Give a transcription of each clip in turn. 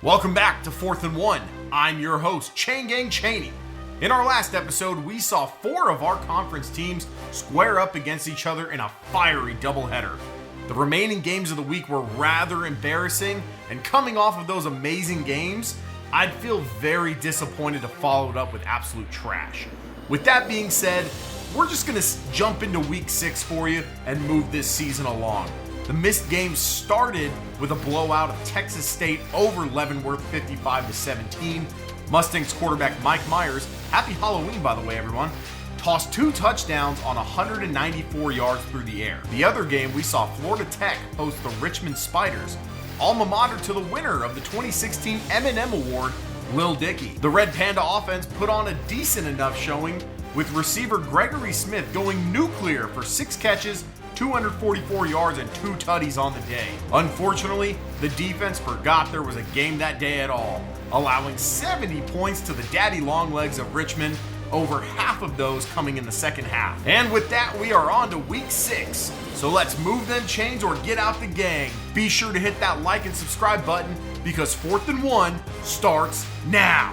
Welcome back to 4th and 1. I'm your host, ChaneGang Chaney. In our last episode, we saw 4 of our conference teams square up against each other in a fiery doubleheader. The remaining games of the week were rather embarrassing, and coming off of those amazing games, I'd feel very disappointed to follow it up with absolute trash. With that being said, we're just going to jump into week 6 for you and move this season along. The missed games started with a blowout of Texas State over Leavenworth 55-17. Mustangs quarterback Mike Myers, happy Halloween by the way everyone, tossed 2 touchdowns on 194 yards through the air. The other game we saw Florida Tech host the Richmond Spiders, alma mater to the winner of the 2016 M&M Award, Lil Dicky. The Red Panda offense put on a decent enough showing with receiver Gregory Smith going nuclear for 6 catches, 244 yards, and 2 tutties on the day. Unfortunately, the defense forgot there was a game that day at all, allowing 70 points to the daddy longlegs of Richmond, over half of those coming in the second half. And with that, we are on to week 6. So let's move them chains or get out the gang. Be sure to hit that like and subscribe button because 4th and 1 starts now.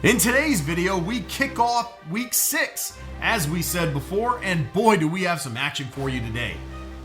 In today's video, we kick off week 6, as we said before, and boy do we have some action for you today.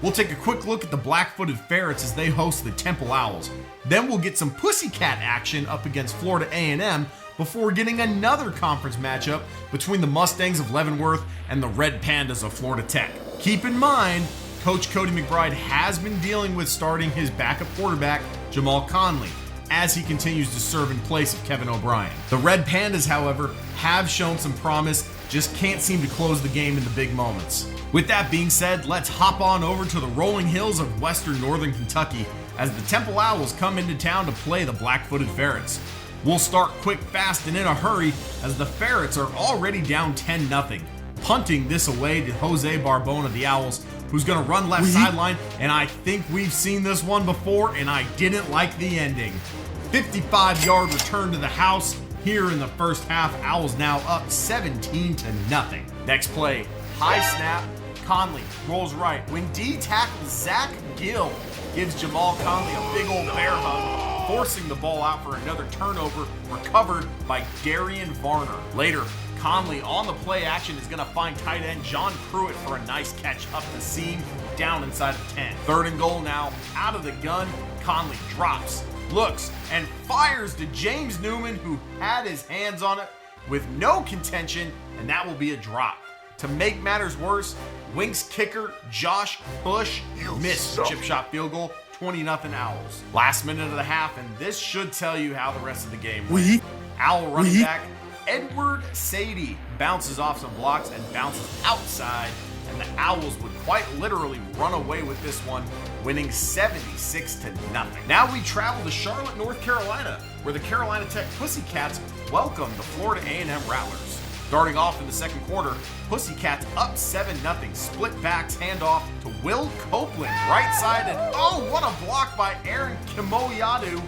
We'll take a quick look at the Black-Footed Ferrets as they host the Temple Owls. Then we'll get some Pussycat action up against Florida A&M before getting another conference matchup between the Mustangs of Leavenworth and the Red Pandas of Florida Tech. Keep in mind, Coach Cody McBride has been dealing with starting his backup quarterback, Jamal Conley, as he continues to serve in place of Kevin O'Brien. The Red Pandas, however, have shown some promise, just can't seem to close the game in the big moments. With that being said, let's hop on over to the rolling hills of western northern Kentucky as the Temple Owls come into town to play the Black-Footed Ferrets. We'll start quick, fast, and in a hurry as the Ferrets are already down 10-0. Punting this away to Jose Barbone of the Owls, who's going to run left sideline, and I think we've seen this one before, and I didn't like the ending. 55-yard return to the house here in the first half. Owls now up 17-0. Next play, high snap, Conley rolls right. When D tackle Zach Gill gives Jamal Conley a big old bear hug, forcing the ball out for another turnover, recovered by Darian Varner. Later, Conley on the play action is going to find tight end John Pruitt for a nice catch up the seam, down inside the 10. 3rd and goal now, out of the gun, Conley drops, looks, and fires to James Newman, who had his hands on it with no contention, and that will be a drop. To make matters worse, Winks kicker Josh Bush missed the chip shot field goal, 20-0 Owls. Last minute of the half, and this should tell you how the rest of the game went. Owl running back Edward Sadie bounces off some blocks and bounces outside, and the Owls would quite literally run away with this one, winning 76-0. Now we travel to Charlotte, North Carolina, where the Carolina Tech Pussycats welcome the Florida A&M Rattlers. Starting off in the second quarter, Pussycats up 7-0, split backs handoff to Will Copeland, right side, and oh, what a block by Aaron Kimoyadu.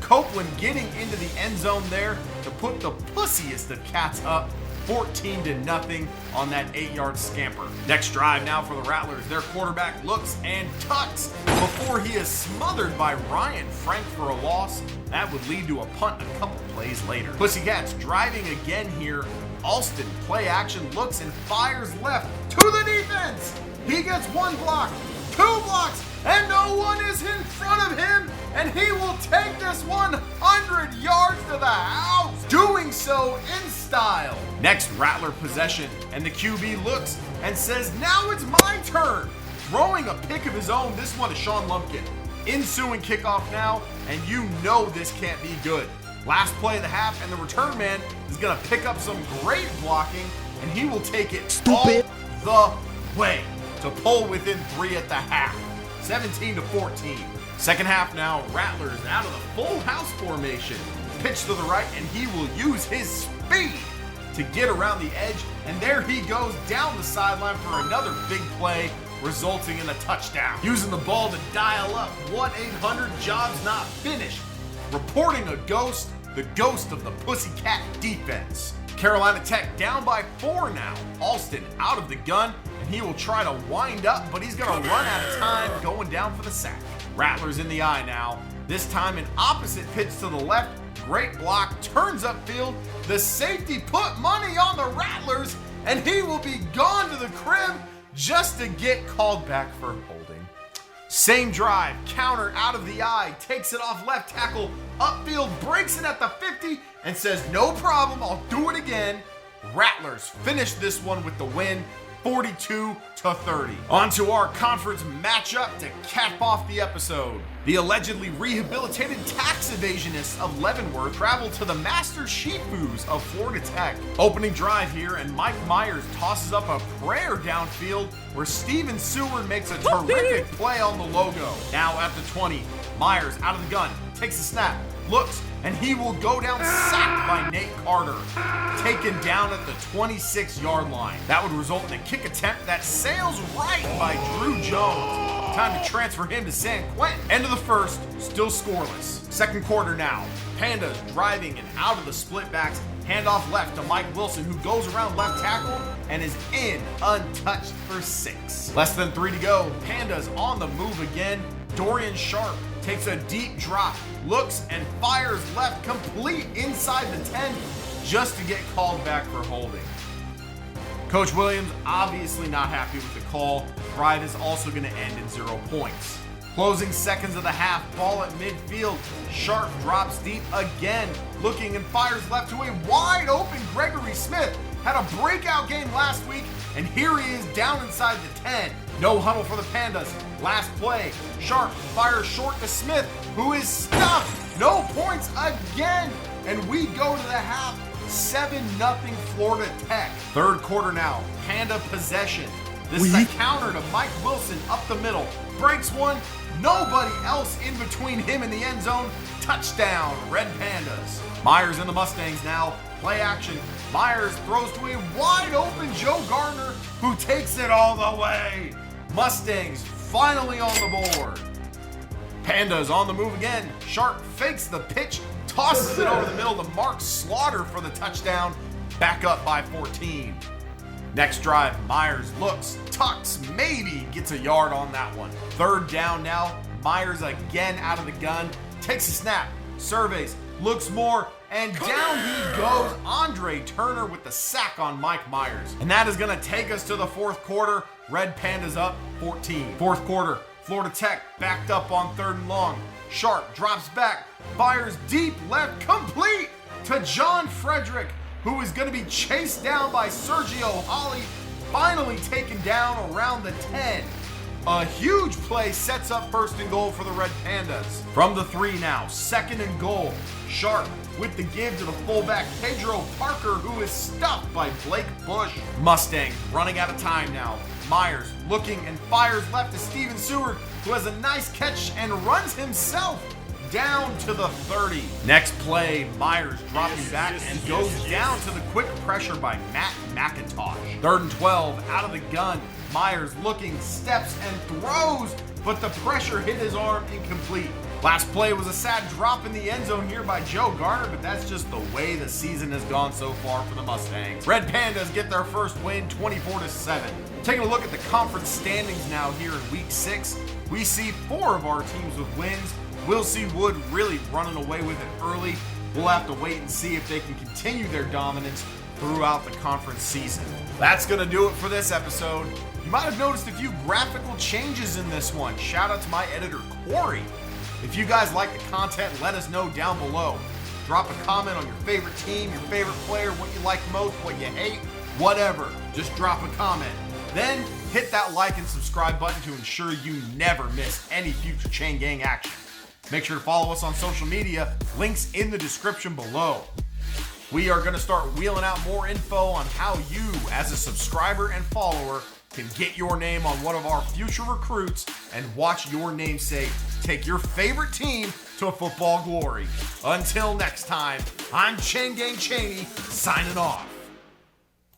Copeland getting into the end zone there to put the pussiest of Cats up 14-0 on that 8-yard scamper. Next drive now for the Rattlers. Their quarterback looks and tucks before he is smothered by Ryan Frank for a loss. That would lead to a punt a couple plays later. Pussycats driving again here. Alston play action, looks and fires left to the defense. He gets 1 block, 2 blocks, and no one is in front of him, and he will take this 100 yards to the house, doing so in style. Next Rattler possession, and the QB looks and says, now it's my turn. Throwing a pick of his own, this one is Sean Lumpkin. Ensuing kickoff now, and you know this can't be good. Last play of the half, and the return man is going to pick up some great blocking, and he will take it all the way to pull within 3 at the half. 17-14. Second half now, Rattlers out of the full house formation. Pitch to the right, and he will use his speed to get around the edge, and there he goes down the sideline for another big play, resulting in a touchdown. Using the ball to dial up 1-800-JOBS-NOT-FINISHED. reporting a ghost, the ghost of the Pussycat defense. Carolina Tech down by 4 now. Alston out of the gun, and he will try to wind up, but he's going to run out of time going down for the sack. Rattlers in the eye now. This time an opposite pitch to the left. Great block, turns upfield. The safety put money on the Rattlers, and he will be gone to the crib just to get called back for holding. Same drive, counter out of the eye, takes it off left tackle, upfield, breaks it at the 50, and says, no problem, I'll do it again. Rattlers finish this one with the win, 42-30. On to our conference matchup to cap off the episode. The allegedly rehabilitated tax evasionists of Leavenworth travel to the master Shifus of Florida Tech. Opening drive here, and Mike Myers tosses up a prayer downfield where Steven Seward makes a terrific play on the logo. Now at the 20, Myers out of the gun, takes a snap, looks, and he will go down sacked by Nate Carter, taken down at the 26-yard line. That would result in a kick attempt that sails right by Drew Jones. Time to transfer him to San Quentin. End of the first, still scoreless. Second quarter now. Pandas driving and out of the split backs. Handoff left to Mike Wilson, who goes around left tackle and is in untouched for 6. Less than 3 to go. Pandas on the move again. Dorian Sharp takes a deep drop, looks and fires left complete inside the 10 just to get called back for holding. Coach Williams obviously not happy with the call. Drive is also going to end in 0 points. Closing seconds of the half, ball at midfield. Sharp drops deep again, looking and fires left to a wide open Gregory Smith. Had a breakout game last week, and here he is down inside the 10. No huddle for the Pandas. Last play, Sharp fires short to Smith, who is stuffed. No points again, and we go to the half. 7-0 Florida Tech. Third quarter now, Panda possession. This is a counter to Mike Wilson up the middle. Breaks one, nobody else in between him and the end zone. Touchdown, Red Pandas. Myers and the Mustangs now. Play action. Myers throws to a wide open Joe Gardner, who takes it all the way. Mustangs finally on the board. Pandas on the move again. Sharp fakes the pitch, tosses it over the middle to Mark Slaughter for the touchdown. Back up by 14. Next drive, Myers looks, tucks, maybe gets a yard on that one. Third down now. Myers again out of the gun, takes a snap, surveys, looks more, and down he goes. Andre Turner with the sack on Mike Myers. And that is going to take us to the fourth quarter. Red Pandas up 14. Fourth quarter, Florida Tech backed up on 3rd and long. Sharp drops back, fires deep left, complete to John Frederick, who is going to be chased down by Sergio Holly, finally taken down around the 10. A huge play sets up 1st and goal for the Red Pandas. From the 3 now, 2nd and goal. Sharp with the give to the fullback Pedro Parker, who is stuffed by Blake Bush. Mustangs running out of time now. Myers looking and fires left to Steven Seward, who has a nice catch and runs himself down to the 30. Next play, Myers dropping back and goes down to the quick pressure by Matt McIntosh. 3rd and 12, out of the gun. Myers looking, steps and throws, but the pressure hit his arm, incomplete. Last play was a sad drop in the end zone here by Joe Garner, but that's just the way the season has gone so far for the Mustangs. Red Pandas get their first win, 24-7. Taking a look at the conference standings now here in week 6, we see 4 of our teams with wins. We'll see Wood really running away with it early. We'll have to wait and see if they can continue their dominance throughout the conference season. That's going to do it for this episode. You might have noticed a few graphical changes in this one. Shout out to my editor, Corey. If you guys like the content, let us know down below. Drop a comment on your favorite team, your favorite player, what you like most, what you hate, whatever. Just drop a comment. Then hit that like and subscribe button to ensure you never miss any future Chain Gang action. Make sure to follow us on social media, links in the description below. We are going to start wheeling out more info on how you, as a subscriber and follower, can get your name on one of our future recruits and watch your namesake take your favorite team to football glory. Until next time, I'm ChaneGang Chaney, signing off.